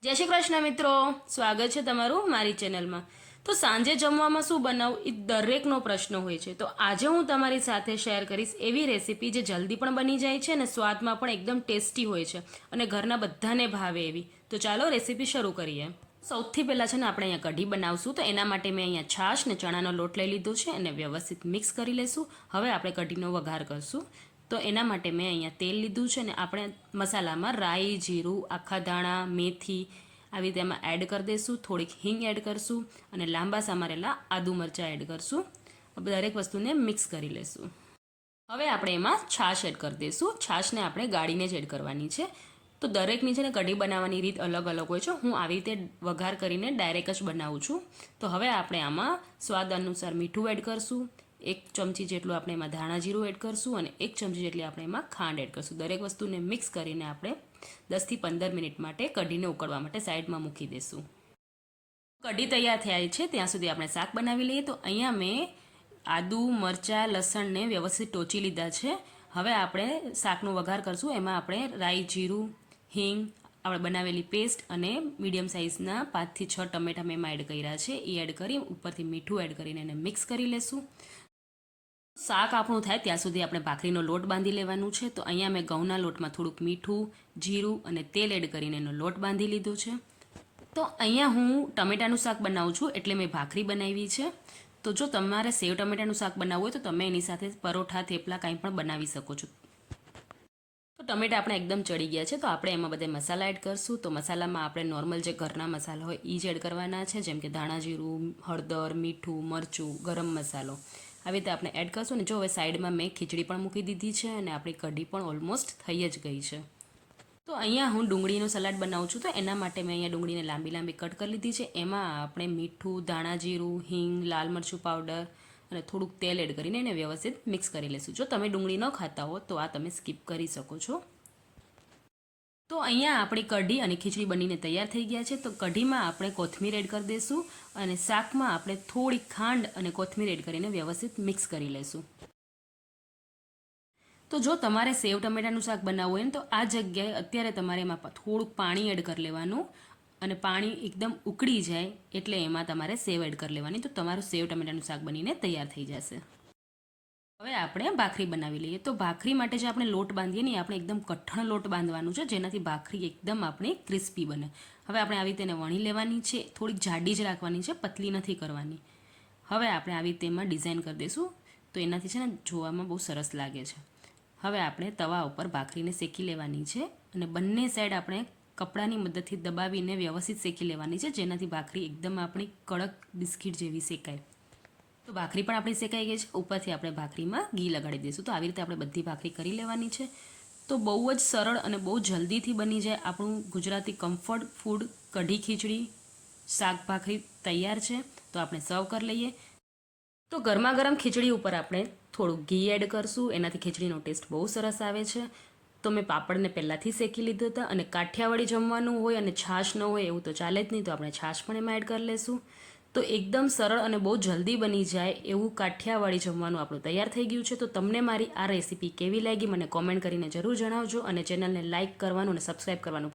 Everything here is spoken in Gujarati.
જય શ્રી કૃષ્ણ મિત્રો, સ્વાગત છે તમારું મારી ચેનલમાં। તો સાંજે જમવામાં શું બનાવવું એ દરેકનો પ્રશ્ન હોય છે। તો આજે હું તમારી સાથે શેર કરીશ એવી રેસીપી જે જલ્દી પણ બની જાય છે અને સ્વાદમાં પણ એકદમ ટેસ્ટી હોય છે અને ઘરના બધાને ભાવે એવી। તો ચાલો રેસીપી શરૂ કરીએ। સૌથી પહેલાં છે ને આપણે અહીંયા કઢી બનાવશું। તો એના માટે મેં અહીંયા છાશ ને ચણાનો લોટ લઈ લીધો છે અને વ્યવસ્થિત મિક્સ કરી લઈશું। હવે આપણે કઢીનો વઘાર કરશું। તો એના માટે મેં અહીંયા તેલ લીધું છે ને આપણે મસાલામાં રાઈ, જીરું, આખા ધાણા, મેથી આવી રીતે એમાં એડ કરી દઈશું। થોડીક હિંગ એડ કરશું અને લાંબા સમારેલા આદુ મરચાં એડ કરશું। દરેક વસ્તુને મિક્સ કરી લઈશું। હવે આપણે એમાં છાશ એડ કરી દઈશું। છાશને આપણે ગાળીને જ એડ કરવાની છે। તો દરેકની છે ને કઢી બનાવવાની રીત અલગ અલગ હોય છે। હું આવી રીતે વઘાર કરીને ડાયરેક્ટ જ બનાવું છું। તો હવે આપણે આમાં સ્વાદ અનુસાર મીઠું એડ કરશું। 1 ચમચી જેટલું આપણે એમાં ધાણા જીરું એડ કરશું અને 1 ચમચી જેટલી આપણે એમાં ખાંડ એડ કરશું। દરેક વસ્તુને મિક્સ કરીને આપણે 10 થી 15 મિનિટ માટે કઢીને ઉકળવા માટે સાઈડમાં મૂકી દઈશું। કઢી તૈયાર થાય છે ત્યાં સુધી આપણે શાક બનાવી લઈએ। તો અહીંયા મેં આદુ, મરચાં, લસણને વ્યવસ્થિત ટોચી લીધા છે। હવે આપણે શાકનો વઘાર કરશું। એમાં આપણે રાઈ, જીરું, હિંગ, આપણે બનાવેલી પેસ્ટ અને મીડિયમ સાઇઝના 5 થી 6 ટમેટા મેં એમાં એડ કર્યા છે। એ એડ કરી ઉપરથી મીઠું એડ કરીને એને મિક્સ કરી લેશું। શાક આપણું થાય ત્યાં સુધી આપણે ભાખરીનો લોટ બાંધી લેવાનું છે। તો અહીંયા મેં ઘઉંના લોટમાં થોડુંક મીઠું, જીરું અને તેલ એડ કરીને એનો લોટ બાંધી લીધો છે। તો અહીંયા હું ટમેટાનું શાક બનાવું છું એટલે મેં ભાખરી બનાવી છે। તો જો તમારે સેવ ટમેટાનું શાક બનાવવું હોય તો તમે એની સાથે પરોઠા, થેપલા કાંઈ પણ બનાવી શકો છો। તો ટમેટા આપણે એકદમ ચડી ગયા છે। તો આપણે એમાં બધા મસાલા એડ કરશું। તો મસાલામાં આપણે નોર્મલ જે ઘરના મસાલા હોય એ જ એડ કરવાના છે, જેમ કે ધાણા જીરું, હળદર, મીઠું, મરચું, ગરમ મસાલો આવી રીતે આપણે એડ કરશું। ને જો હવે સાઈડમાં મેં ખીચડી પણ મૂકી દીધી છે અને આપણી કઢી પણ ઓલમોસ્ટ થઈ જ ગઈ છે। તો અહીંયા હું ડુંગળીનું સલાડ બનાવું છું। તો એના માટે મેં અહીંયા ડુંગળીને લાંબી લાંબી કટ કરી લીધી છે। એમાં આપણે મીઠું, ધાણા જીરું, હિંગ, લાલ મરચું પાવડર અને થોડુંક તેલ એડ કરીને એને વ્યવસ્થિત મિક્સ કરી લઈશું। જો તમે ડુંગળી ન ખાતા હો તો આ તમે સ્કીપ કરી શકો છો। તો અહીંયા આપણી કઢી અને ખીચડી બનીને તૈયાર થઈ ગયા છે। તો કઢીમાં આપણે કોથમીર એડ કરી દઈશું અને શાકમાં આપણે થોડી ખાંડ અને કોથમીર એડ કરીને વ્યવસ્થિત મિક્સ કરી લઈશું। તો જો તમારે સેવ ટમેટાનું શાક બનાવવું હોય ને તો આ જગ્યાએ અત્યારે તમારે એમાં થોડુંક પાણી એડ કરી લેવાનું અને પાણી એકદમ ઉકળી જાય એટલે એમાં તમારે સેવ એડ કરી લેવાની। તો તમારું સેવ ટમેટાનું શાક બનીને તૈયાર થઈ જશે। હવે આપણે ભાખરી બનાવી લઈએ। તો ભાખરી માટે જે આપણે લોટ બાંધીએ ને આપણે એકદમ કઠણ લોટ બાંધવાનું છે, જેનાથી ભાખરી એકદમ આપણી ક્રિસ્પી બને। હવે આપણે આવી રીતે એને વણી લેવાની છે, થોડીક જાડી જ રાખવાની છે, પતલી નથી કરવાની। હવે આપણે આવી રીતે એમાં ડિઝાઇન કરી દઈશું તો એનાથી છે ને જોવામાં બહુ સરસ લાગે છે। હવે આપણે તવા ઉપર ભાખરીને શેકી લેવાની છે અને બંને સાઈડ આપણે કપડાની મદદથી દબાવીને વ્યવસ્થિત શેકી લેવાની છે, જેનાથી ભાખરી એકદમ આપણી કડક બિસ્કિટ જેવી શેકાય। તો ભાખરી પણ આપણી શેકાઈ ગઈ છે। ઉપરથી આપણે ભાખરીમાં ઘી લગાડી દઈશું। તો આવી રીતે આપણે બધી ભાખરી કરી લેવાની છે। તો બહુ જ સરળ અને બહુ જલ્દીથી બની જાય આપણું ગુજરાતી કમ્ફર્ટ ફૂડ કઢી ખીચડી શાક ભાખરી તૈયાર છે। તો આપણે સર્વ કરી લઈએ। તો ગરમા ગરમ ખીચડી ઉપર આપણે થોડું ઘી એડ કરશું, એનાથી ખીચડીનો ટેસ્ટ બહુ સરસ આવે છે। તો મેં પાપડને પહેલાંથી શેકી લીધો હતા અને કાઠિયાવાડી જમવાનું હોય અને છાશ ન હોય એવું તો ચાલે જ નહીં, તો આપણે છાશ પણ એમાં એડ કરી લઈશું। તો એકદમ સરળ અને બહુ જલ્દી બની જાય એવું કાઠિયાવાડી જમવાનું આપણું તૈયાર થઈ ગયું છે। તો તમને મારી આ રેસીપી કેવી લાગી મને કોમેન્ટ કરીને જરૂર જણાવજો અને ચેનલને લાઇક કરવાનું અને સબસ્ક્રાઈબ કરવાનું